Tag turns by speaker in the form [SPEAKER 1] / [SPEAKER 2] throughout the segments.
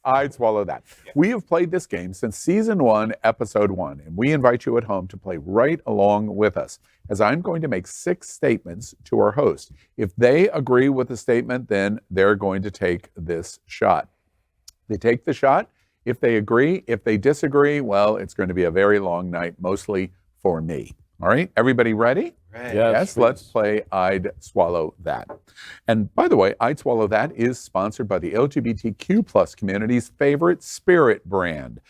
[SPEAKER 1] I'd Swallow That. We have played this game since season 1, episode 1, and we invite you at home to play right along with us, as I'm going to make 6 statements to our host. If they agree with the statement, then they're going to take this shot. They take the shot. If they agree, if they disagree, well, it's going to be a very long night, mostly for me. All right, everybody ready?
[SPEAKER 2] Right.
[SPEAKER 1] Yes, let's play I'd Swallow That. And by the way, I'd Swallow That is sponsored by the LGBTQ plus community's favorite spirit brand.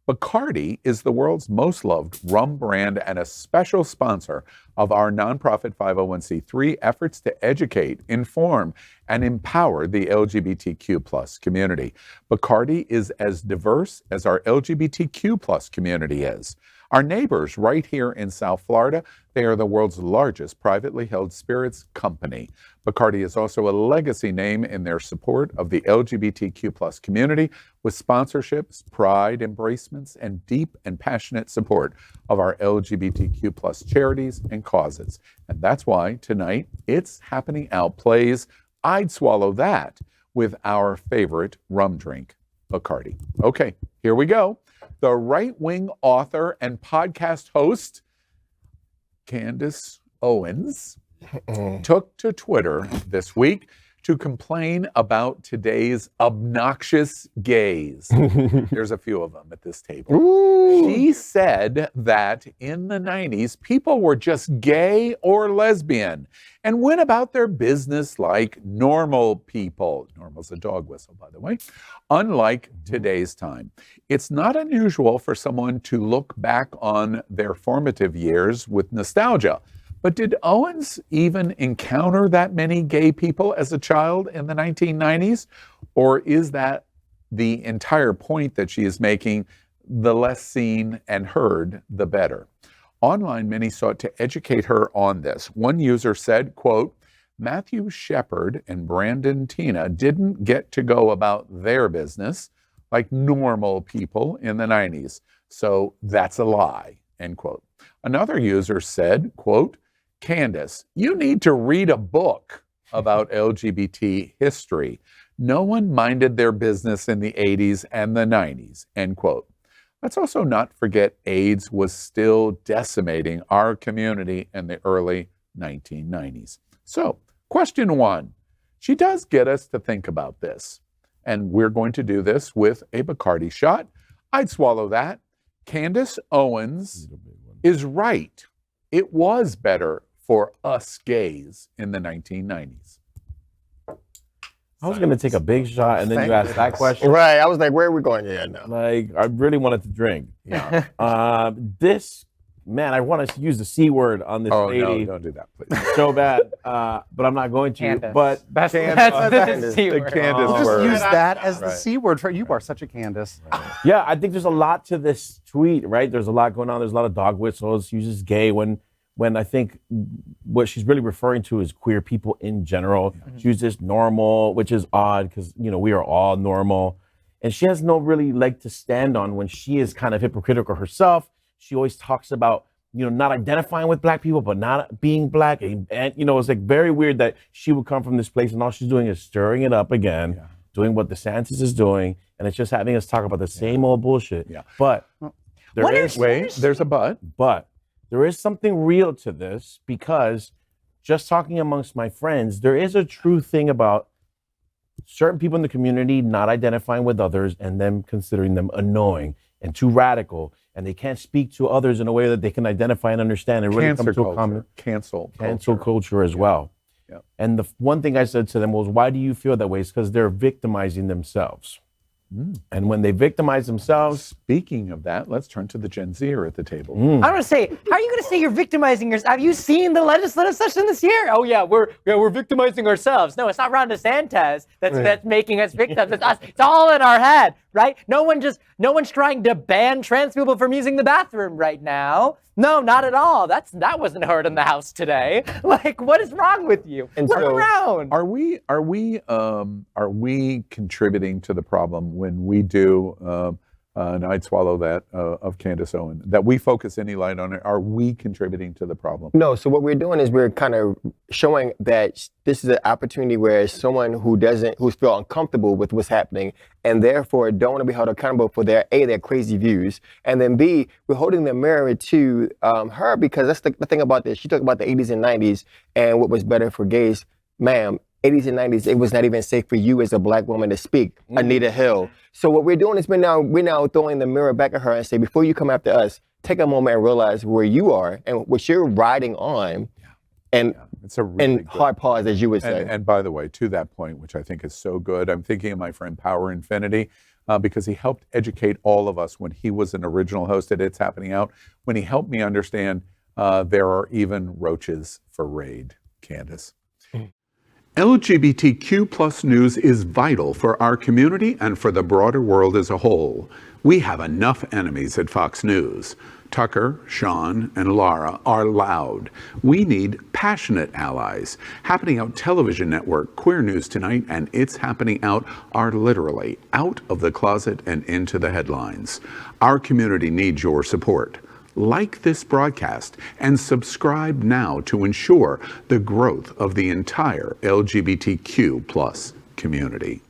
[SPEAKER 1] Bacardi is the world's most loved rum brand and a special sponsor of our nonprofit 501c3 efforts to educate, inform, and empower the LGBTQ plus community. Bacardi is as diverse as our LGBTQ plus community is. Our neighbors right here in South Florida, they are the world's largest privately held spirits company. Bacardi is also a legacy name in their support of the LGBTQ plus community with sponsorships, pride, embracements, and deep and passionate support of our LGBTQ plus charities and causes. And that's why tonight It's Happening Out plays I'd Swallow That with our favorite rum drink, Bacardi. Okay, here we go. The right-wing author and podcast host, Candace Owens, took to Twitter this week to complain about today's obnoxious gays. There's a few of them at this table. Ooh. She said that in the 90s, people were just gay or lesbian and went about their business like normal people. Normal's a dog whistle, by the way. Unlike today's time. It's not unusual for someone to look back on their formative years with nostalgia. But did Owens even encounter that many gay people as a child in the 1990s? Or is that the entire point that she is making? The less seen and heard, the better. Online, many sought to educate her on this. One user said, quote, Matthew Shepard and Brandon Tina didn't get to go about their business like normal people in the 90s. So that's a lie, end quote. Another user said, quote, Candace, you need to read a book about LGBT history. No one minded their business in the 80s and the 90s, end quote. Let's also not forget AIDS was still decimating our community in the early 1990s. So, question 1. She does get us to think about this. And we're going to do this with a Bacardi shot. I'd swallow that. Candace Owens is right. It was better for us gays in the 1990s.
[SPEAKER 3] I was going to take a big shot, and then you asked that question.
[SPEAKER 2] Right. I was like, where are we going here now?
[SPEAKER 3] Like, I really wanted to drink.
[SPEAKER 1] Yeah.
[SPEAKER 3] Man, I want to use the C word on this lady.
[SPEAKER 1] No, don't do that, please.
[SPEAKER 3] So bad, but I'm not going to.
[SPEAKER 4] Candace.
[SPEAKER 3] But
[SPEAKER 4] That's
[SPEAKER 1] the
[SPEAKER 4] C word.
[SPEAKER 1] Candace
[SPEAKER 5] Just
[SPEAKER 1] word.
[SPEAKER 5] use that as the
[SPEAKER 1] Right.
[SPEAKER 5] C word for you. Are such a Candace.
[SPEAKER 3] yeah, I think there's a lot to this tweet, right? There's a lot going on. There's a lot of dog whistles. She uses gay when I think what she's really referring to is queer people in general. Mm-hmm. She uses normal, which is odd because, we are all normal. And she has no really leg to stand on when she is kind of hypocritical herself. She always talks about, not identifying with black people, but not being black. And it's like very weird that she would come from this place and all she's doing is stirring it up again, doing what DeSantis is doing. And it's just having us talk about the same old bullshit.
[SPEAKER 1] Yeah.
[SPEAKER 3] But there's
[SPEAKER 1] a but.
[SPEAKER 3] But there is something real to this because just talking amongst my friends, there is a true thing about certain people in the community not identifying with others and them considering them annoying and too radical, and they can't speak to others in a way that they can identify and understand and really come to a common
[SPEAKER 1] cancel
[SPEAKER 3] culture as well.
[SPEAKER 1] Yeah.
[SPEAKER 3] And the one thing I said to them was, why do you feel that way? It's because they're victimizing themselves. And when they victimize themselves.
[SPEAKER 1] Speaking of that, let's turn to the Gen Zer at the table.
[SPEAKER 4] I want to say, how are you going to say you're victimizing yourself? Have you seen the legislative session this year? Oh yeah, we're victimizing ourselves. No, it's not Ron DeSantis that's making us victims. It's us. It's all in our head, right? No one's trying to ban trans people from using the bathroom right now. No, not at all. That wasn't heard in the House today. Like, what is wrong with you?
[SPEAKER 2] And
[SPEAKER 4] Look
[SPEAKER 2] so,
[SPEAKER 4] around.
[SPEAKER 1] Are we contributing to the problem when we do and I'd swallow that, of Candace Owens, that we focus any light on it. Are we contributing to the problem?
[SPEAKER 2] No, so what we're doing is we're kind of showing that this is an opportunity where someone who's feel uncomfortable with what's happening and therefore don't want to be held accountable for their crazy views, and then B, we're holding the mirror to her, because that's the thing about this. She talked about the 80s and 90s and what was better for gays. Ma'am, 80s and 90s, it was not even safe for you as a black woman to speak. Anita Hill. So what we're doing is we're now throwing the mirror back at her and say, before you come after us, take a moment and realize where you are and what you're riding on, and
[SPEAKER 1] It's a really good,
[SPEAKER 2] hard pause, as you would say.
[SPEAKER 1] and by the way, to that point, which I think is so good, I'm thinking of my friend Power Infinity, because he helped educate all of us when he was an original host at It's Happening Out, when he helped me understand there are even roaches for raid, Candace. LGBTQ plus news is vital for our community and for the broader world as a whole. We have enough enemies at Fox News. Tucker, Sean, and Lara are loud. We need passionate allies. Happening Out Television Network, Queer News Tonight, and It's Happening Out are literally out of the closet and into the headlines. Our community needs your support. Like this broadcast and subscribe now to ensure the growth of the entire LGBTQ plus community.